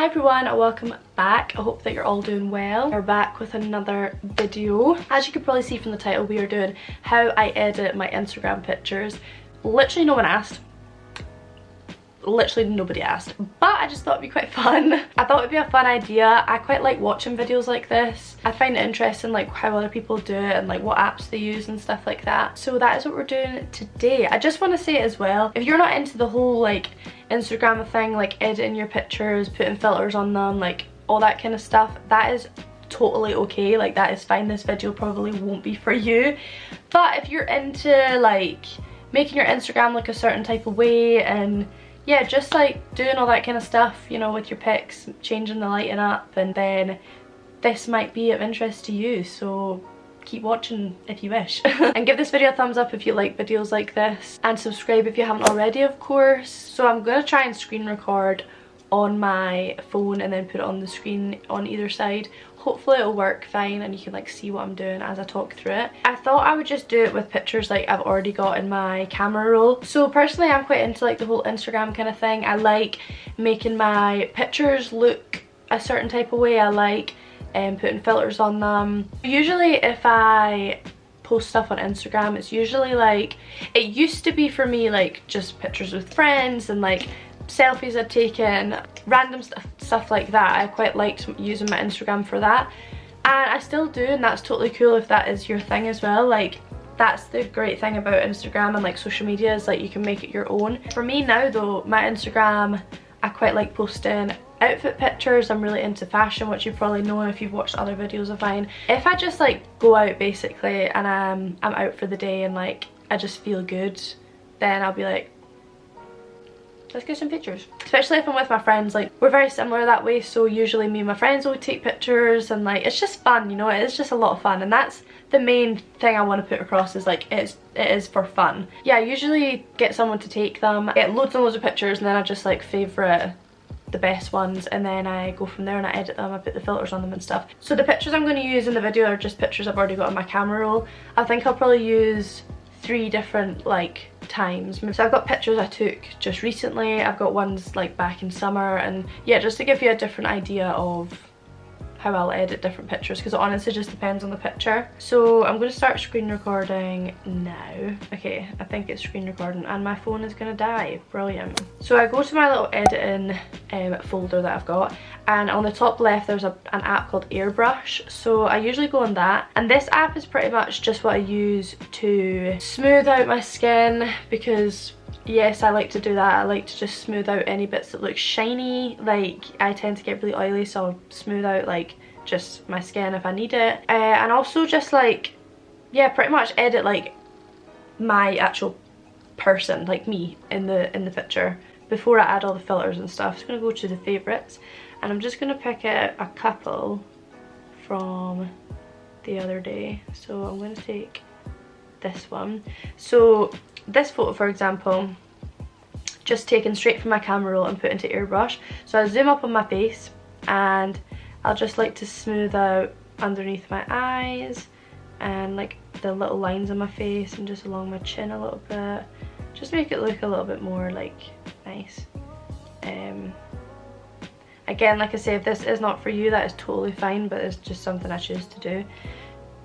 everyone, welcome back. I hope that you're all doing well. We're back with another video. As you can probably see from the title, we are doing how I edit my Instagram pictures. Literally no one asked. Literally nobody asked, but I just thought it'd be quite fun. I thought it'd be a fun idea. I quite like watching videos like this. I find it interesting like how other people do it and like what apps they use and stuff like that. So that is what we're doing today. I just want to say as well, if you're not into the whole like Instagram thing, like editing your pictures, putting filters on them, like all that kind of stuff, that is totally okay. Like that is fine. This video probably won't be for you. But if you're into like making your Instagram look a certain type of way and yeah, just like doing all that kind of stuff, you know, with your pics, changing the lighting up, and then this might be of interest to you, so keep watching if you wish. And give this video a thumbs up if you like videos like this, and subscribe if you haven't already, of course. So I'm going to try and screen record on my phone and then put it on the screen on either side. Hopefully it'll work fine and you can like see what I'm doing as I talk through it. I thought I would just do it with pictures like I've already got in my camera roll. So personally I'm quite into like the whole Instagram kind of thing. I like making my pictures look a certain type of way. I like putting filters on them. Usually if I post stuff on Instagram, it's usually like, it used to be for me like just pictures with friends and like selfies I'd taken, random stuff like that. I quite liked using my Instagram for that, and I still do, and that's totally cool if that is your thing as well. Like that's the great thing about Instagram and like social media, is like you can make it your own. For me now though, my Instagram, I quite like posting outfit pictures. I'm really into fashion, which you probably know if you've watched other videos of mine. If I just like go out basically and I'm out for the day and like I just feel good, then I'll be like, let's get some pictures. Especially if I'm with my friends, like we're very similar that way, so usually me and my friends will take pictures and like it's just fun, you know, it is just a lot of fun, and that's the main thing I want to put across, is like it is for fun. Yeah, I usually get someone to take them, I get loads and loads of pictures, and then I just like favourite the best ones, and then I go from there and I edit them, I put the filters on them and stuff. So the pictures I'm going to use in the video are just pictures I've already got on my camera roll. I think I'll probably use 3 different like times. So I've got pictures I took just recently, I've got ones like back in summer, and yeah, just to give you a different idea of how I'll edit different pictures, because it honestly just depends on the picture. So I'm going to start screen recording now. Okay, I think it's screen recording and my phone is going to die. Brilliant. So I go to my little editing folder that I've got, and on the top left there's an app called Airbrush. So I usually go on that, and this app is pretty much just what I use to smooth out my skin, because yes, I like to do that. I like to just smooth out any bits that look shiny. Like I tend to get really oily, so I'll smooth out like just my skin if I need it, and also just like, yeah, pretty much edit like my actual person, like me in the picture, before I add all the filters and stuff. So I'm gonna go to the favorites, and I'm just gonna pick out a couple from the other day. So I'm gonna take this one. So this photo, for example, just taken straight from my camera roll and put into Airbrush. So I zoom up on my face, and I'll just like to smooth out underneath my eyes and like the little lines on my face, and just along my chin a little bit, just make it look a little bit more like nice. Again, like I say, if this is not for you, that is totally fine, but it's just something I choose to do.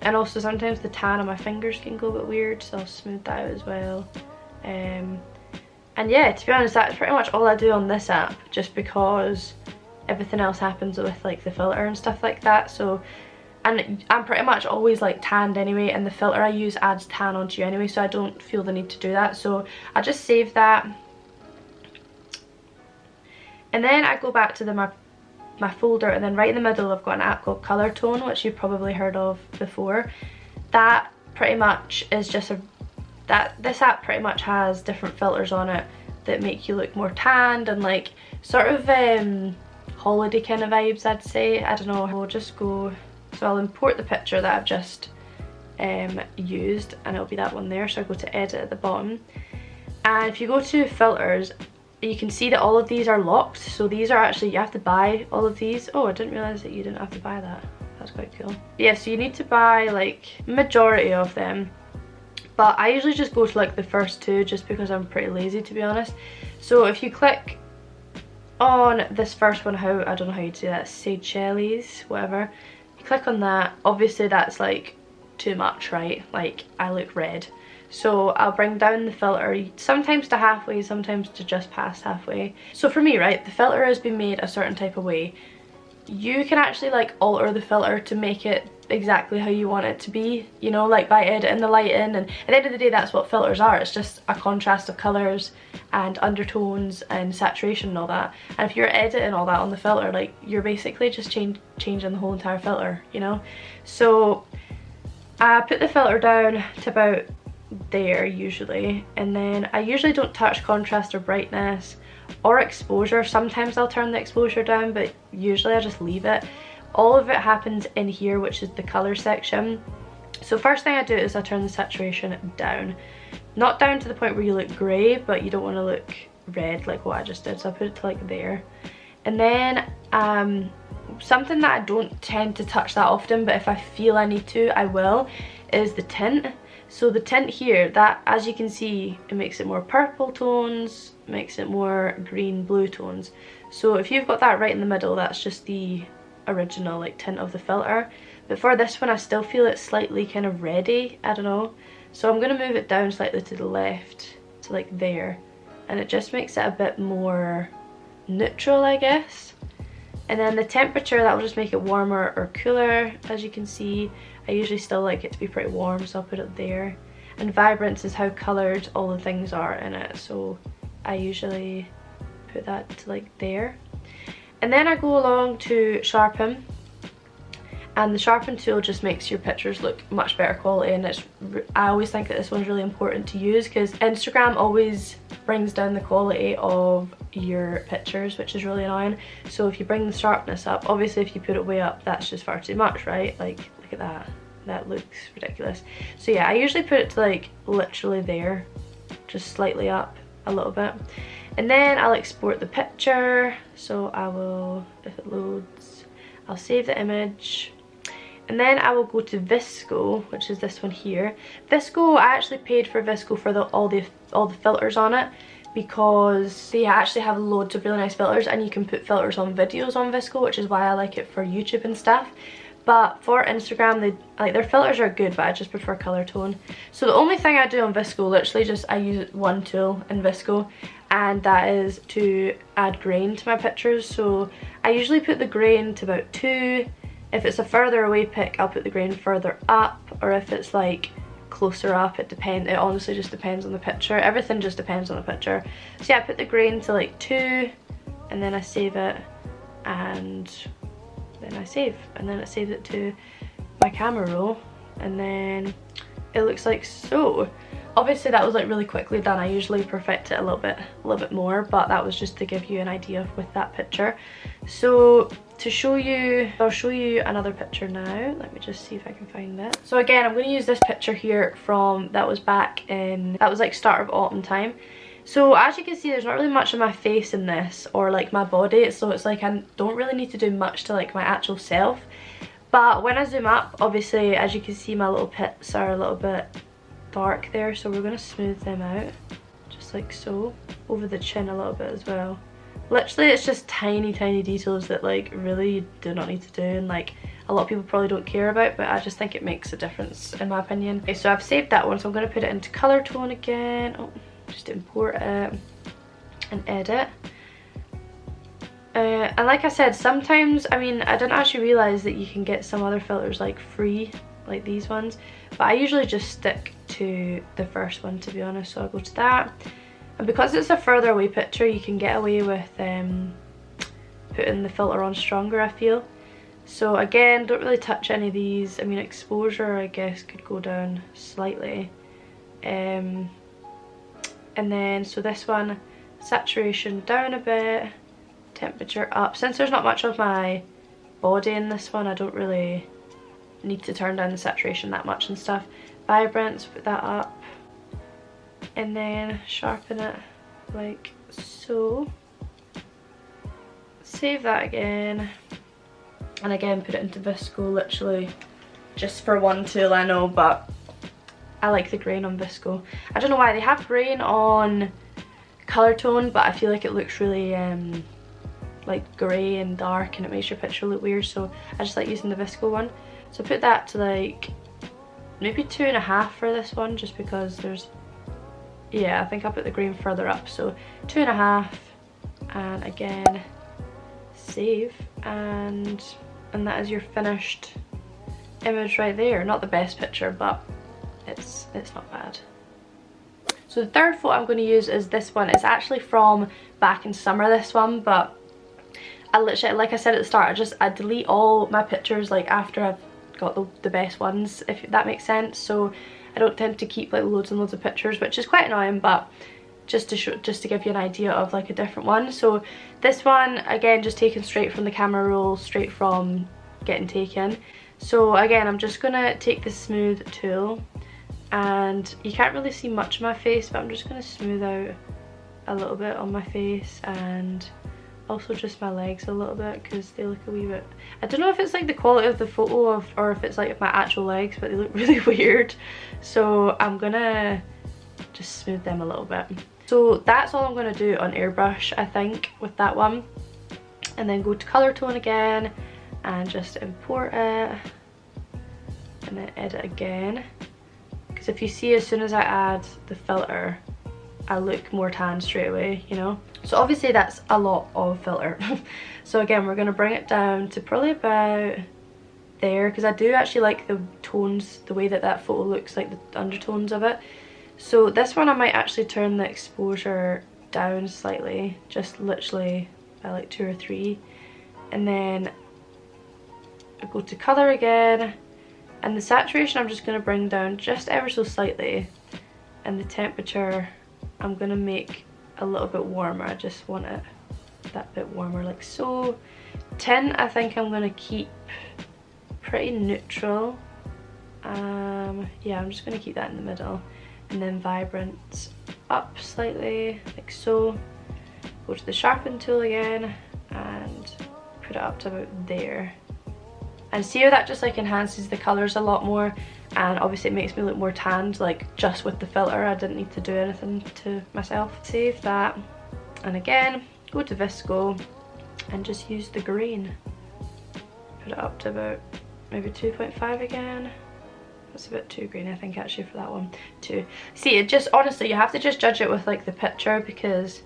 And also sometimes the tan on my fingers can go a bit weird, so I'll smooth that out as well. And yeah, to be honest, that's pretty much all I do on this app, just because everything else happens with like the filter and stuff like that. So, and I'm pretty much always like tanned anyway, and the filter I use adds tan onto you anyway, so I don't feel the need to do that. So I just save that, and then I go back to my folder, and then right in the middle I've got an app called Color Tone, which you've probably heard of before. That pretty much is just this app pretty much has different filters on it that make you look more tanned and like sort of holiday kind of vibes, I'd say. I don't know, we'll just go, so I'll import the picture that I've just used, and it'll be that one there. So I go to edit at the bottom, and if you go to filters, you can see that all of these are locked. So these are actually, you have to buy all of these. Oh, I didn't realize that you didn't have to buy that. That's quite cool. Yeah, so you need to buy like majority of them, but I usually just go to like the first 2 just because I'm pretty lazy, to be honest. So if you click on this first one, I don't know how you do that, Seychelles, whatever. You click on that, obviously that's like too much, right? Like I look red. So I'll bring down the filter, sometimes to halfway, sometimes to just past halfway. So for me, right, the filter has been made a certain type of way. You can actually like alter the filter to make it exactly how you want it to be, you know, like by editing the light in, and at the end of the day that's what filters are. It's just a contrast of colours and undertones and saturation and all that. And if you're editing all that on the filter, like you're basically just changing the whole entire filter, you know. So I put the filter down to about there usually, and then I usually don't touch contrast or brightness or exposure. Sometimes I'll turn the exposure down, but usually I just leave it. All of it happens in here, which is the color section. So first thing I do is I turn the saturation down. Not down to the point where you look grey, but you don't want to look red like what I just did, so I put it to like there. And then something that I don't tend to touch that often, but if I feel I need to, I will, is the tint. So the tint here, that, as you can see, it makes it more purple tones, makes it more green blue tones. So if you've got that right in the middle, that's just the original like tint of the filter. But for this one I still feel it slightly kind of reddy, I don't know. So I'm going to move it down slightly to the left to like there, and it just makes it a bit more neutral, I guess. And then the temperature, that will just make it warmer or cooler. As you can see, I usually still like it to be pretty warm, so I'll put it there. And vibrance is how coloured all the things are in it, so I usually put that to like there. And then I go along to sharpen, and the sharpen tool just makes your pictures look much better quality. And I always think that this one's really important to use because Instagram always brings down the quality of your pictures, which is really annoying. So if you bring the sharpness up, obviously if you put it way up, that's just far too much, right? Like look at that, that looks ridiculous. So yeah, I usually put it to like literally there, just slightly up a little bit. And then I'll export the picture. So I will, if it loads, I'll save the image. And then I will go to Visco, which is this one here. Visco, I actually paid for Visco for all the filters on it, because they actually have loads of really nice filters, and you can put filters on videos on Visco, which is why I like it for YouTube and stuff. But for Instagram, their filters are good, but I just prefer color tone. So the only thing I do on Visco, literally just I use one tool in Visco, and that is to add grain to my pictures. So I usually put the grain to about 2. If it's a further away pic, I'll put the grain further up, or if it's like closer up, it depends. It honestly just depends on the picture. Everything just depends on the picture. So yeah, I put the grain to like 2, and then I save it, and then I save, and then it saves it to my camera roll, and then it looks like so. Obviously that was like really quickly done. I usually perfect it a little bit more, but that was just to give you an idea with that picture. So to show you, I'll show you another picture now. Let me just see if I can find it. So again, I'm going to use this picture here from, that was back in, that was like start of autumn time. So as you can see, there's not really much of my face in this, or like my body, so it's like I don't really need to do much to like my actual self. But when I zoom up, obviously as you can see, my little pits are a little bit dark there, so we're going to smooth them out just like so, over the chin a little bit as well. Literally it's just tiny details that like really you do not need to do, and like a lot of people probably don't care about, but I just think it makes a difference in my opinion. Okay, so I've saved that one, so I'm going to put it into color tone again. Oh, just import it and edit. And like I said, sometimes, I mean, I didn't actually realise that you can get some other filters like free, like these ones, but I usually just stick to the first one, to be honest. So I'll go to that, and because it's a further away picture, you can get away with putting the filter on stronger, I feel. So again, don't really touch any of these. I mean, exposure I guess could go down slightly, and then so this one, saturation down a bit, temperature up. Since there's not much of my body in this one, I don't really need to turn down the saturation that much and stuff. Vibrance, put that up, and then sharpen it like so. Save that again, and again put it into Visco, literally just for one tool, I know, but I like the grain on Visco. I don't know why they have grain on color tone, but I feel like it looks really like grey and dark and it makes your picture look weird, so I just like using the Visco one. So put that to like maybe 2.5 for this one, just because there's, yeah, I think I'll put the green further up, so 2.5, and again save, and that is your finished image right there. Not the best picture, but it's not bad. So the third photo I'm going to use is this one. It's actually from back in summer, this one, but I literally, like I said at the start, I delete all my pictures like after I've got the best ones, if that makes sense. So I don't tend to keep like loads and loads of pictures, which is quite annoying, but just to give you an idea of like a different one. So this one, again, just taken straight from the camera roll, straight from getting taken. So again, I'm just gonna take the smooth tool, and you can't really see much of my face, but I'm just gonna smooth out a little bit on my face, and also just my legs a little bit, because they look a wee bit, I don't know if it's like the quality of the photo or if it's like my actual legs, but they look really weird. So I'm gonna just smooth them a little bit. So that's all I'm gonna do on Airbrush, I think, with that one. And then go to color tone again and just import it, and then edit again. Because if you see, as soon as I add the filter, I look more tan straight away, you know. So obviously that's a lot of filter. So again, we're going to bring it down to probably about there, because I do actually like the tones, the way that that photo looks, like the undertones of it. So this one I might actually turn the exposure down slightly, just literally by like 2 or 3, and then I go to color again, and the saturation I'm just going to bring down just ever so slightly, and the temperature I'm going to make a little bit warmer. I just want it that bit warmer, like so. Tint, I think I'm going to keep pretty neutral. Yeah, I'm just going to keep that in the middle, and then vibrant up slightly, like so. Go to the sharpen tool again and put it up to about there. And see how that just like enhances the colours a lot more, and obviously it makes me look more tanned, like just with the filter. I didn't need to do anything to myself. Save that, and again go to Visco and just use the green. Put it up to about maybe 2.5 again. That's a bit too green, I think, actually, for that one too. See, it just, honestly, you have to just judge it with like the picture, because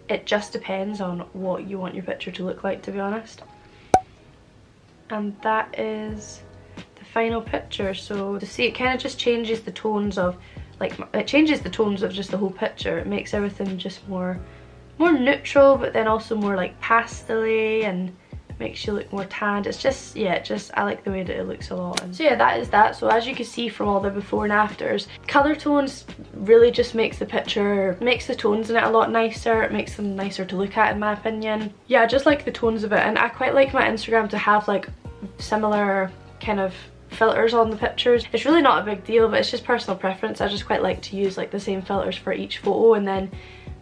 it just depends on what you want your picture to look like, to be honest. And that is the final picture. So to see, it kind of just changes the tones of, like, it changes the tones of just the whole picture. It makes everything just more neutral, but then also more like pastel-y, and makes you look more tanned. It's just, yeah, I like the way that it looks a lot. And so yeah, that is that. So as you can see from all the before and afters, color tones really just makes the picture, makes the tones in it a lot nicer. It makes them nicer to look at, in my opinion. Yeah, I just like the tones of it, and I quite like my Instagram to have like similar kind of filters on the pictures. It's really not a big deal, but it's just personal preference. I just quite like to use like the same filters for each photo, and then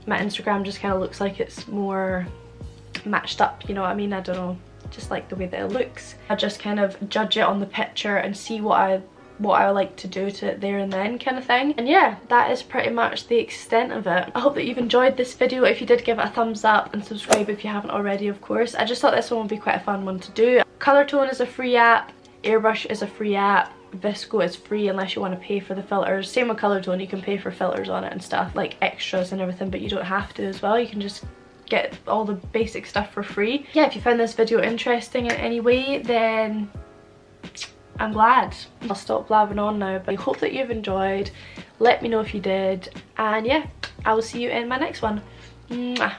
my Instagram just kind of looks like it's more matched up, you know what I mean? I don't know, just like the way that it looks. I just kind of judge it on the picture and see what I like to do to it there and then, kind of thing. And yeah, that is pretty much the extent of it. I hope that you've enjoyed this video. If you did, give it a thumbs up and subscribe if you haven't already, of course. I just thought this one would be quite a fun one to do. Colortone is a free app, Airbrush is a free app, Visco is free unless you want to pay for the filters. Same with Colortone, you can pay for filters on it and stuff, like extras and everything, but you don't have to as well. You can just get all the basic stuff for free. Yeah, if you found this video interesting in any way, then I'm glad. I'll stop blabbing on now, but I hope that you've enjoyed. Let me know if you did, and yeah, I will see you in my next one. Mwah.